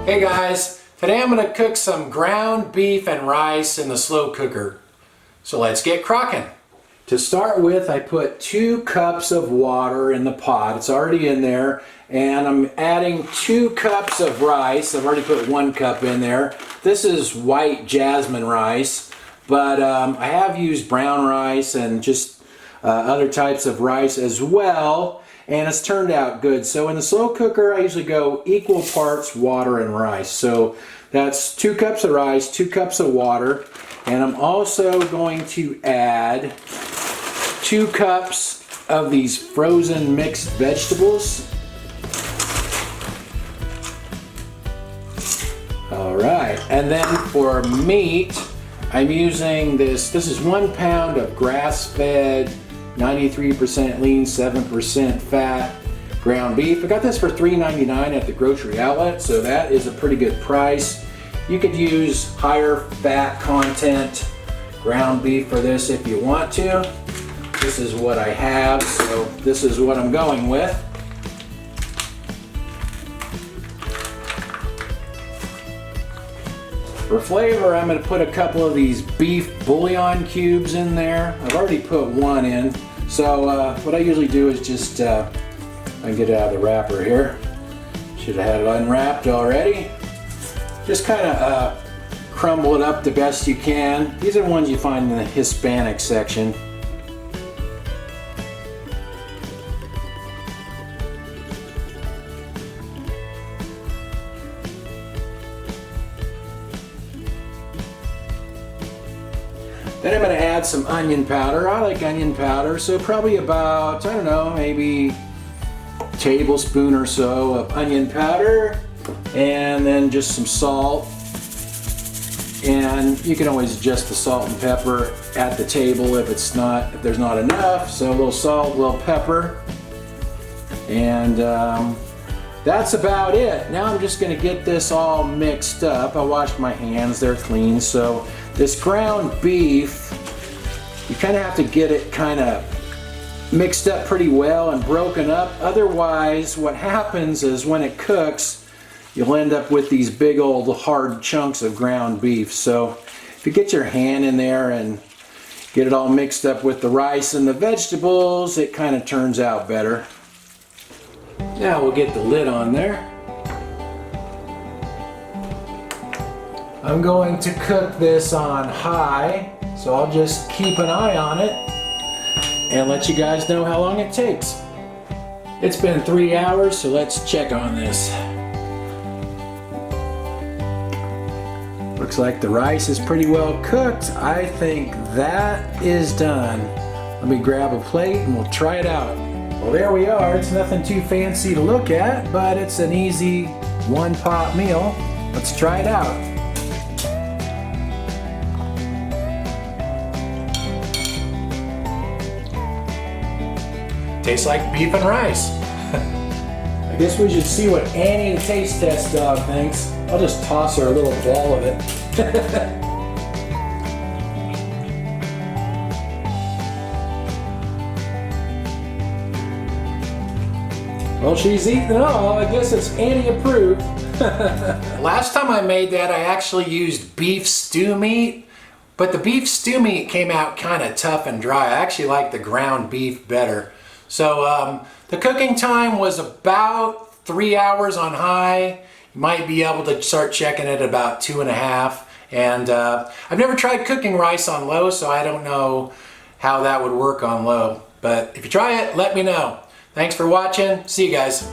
Hey guys, today I'm going to cook some ground beef and rice in the slow cooker. So let's get crocking. To start with, I put 2 cups of water in the pot. It's already in there, and I'm adding 2 cups of rice. I've already put 1 cup in there. This is white jasmine rice, but I have used brown rice and just other types of rice as well, and it's turned out good. So in the slow cooker, I usually go equal parts water and rice. So that's 2 cups of rice, 2 cups of water, and I'm also going to add 2 cups of these frozen mixed vegetables. All right, and then for meat, I'm using this is 1 pound of grass-fed, 93% lean, 7% fat ground beef. I got this for $3.99 at the grocery outlet, so that is a pretty good price. You could use higher fat content ground beef for this if you want to. This is what I have, so this is what I'm going with. For flavor, I'm going to put a couple of these beef bouillon cubes in there. I've already put 1 in. So what I usually do is just, I can get it out of the wrapper here. Should have had it unwrapped already. Just kind of crumble it up the best you can. These are the ones you find in the Hispanic section. Then I'm going to add some onion powder. I like onion powder, so probably about, I don't know, maybe a tablespoon or so of onion powder, and then just some salt. And you can always adjust the salt and pepper at the table if there's not enough. So a little salt, a little pepper, and that's about it. Now I'm just going to get this all mixed up. I washed my hands, they're clean. So this ground beef, you kind of have to get it kind of mixed up pretty well and broken up. Otherwise, what happens is when it cooks, you'll end up with these big old hard chunks of ground beef. So if you get your hand in there and get it all mixed up with the rice and the vegetables, it kind of turns out better. Now we'll get the lid on there. I'm going to cook this on high, so I'll just keep an eye on it and let you guys know how long it takes. It's been 3 hours, so let's check on this. Looks like the rice is pretty well cooked. I think that is done. Let me grab a plate and we'll try it out. Well, there we are. It's nothing too fancy to look at, but it's an easy one-pot meal. Let's try it out. Tastes like beef and rice. I guess we should see what Annie, the taste test dog, thinks. I'll just toss her a little ball of it. Well, she's eating it all. I guess it's Annie approved. Last time I made that, I actually used beef stew meat, but the beef stew meat came out kind of tough and dry. I actually like the ground beef better. So the cooking time was about 3 hours on high. You might be able to start checking it about 2.5. And I've never tried cooking rice on low, so I don't know how that would work on low. But if you try it, let me know. Thanks for watching. See you guys.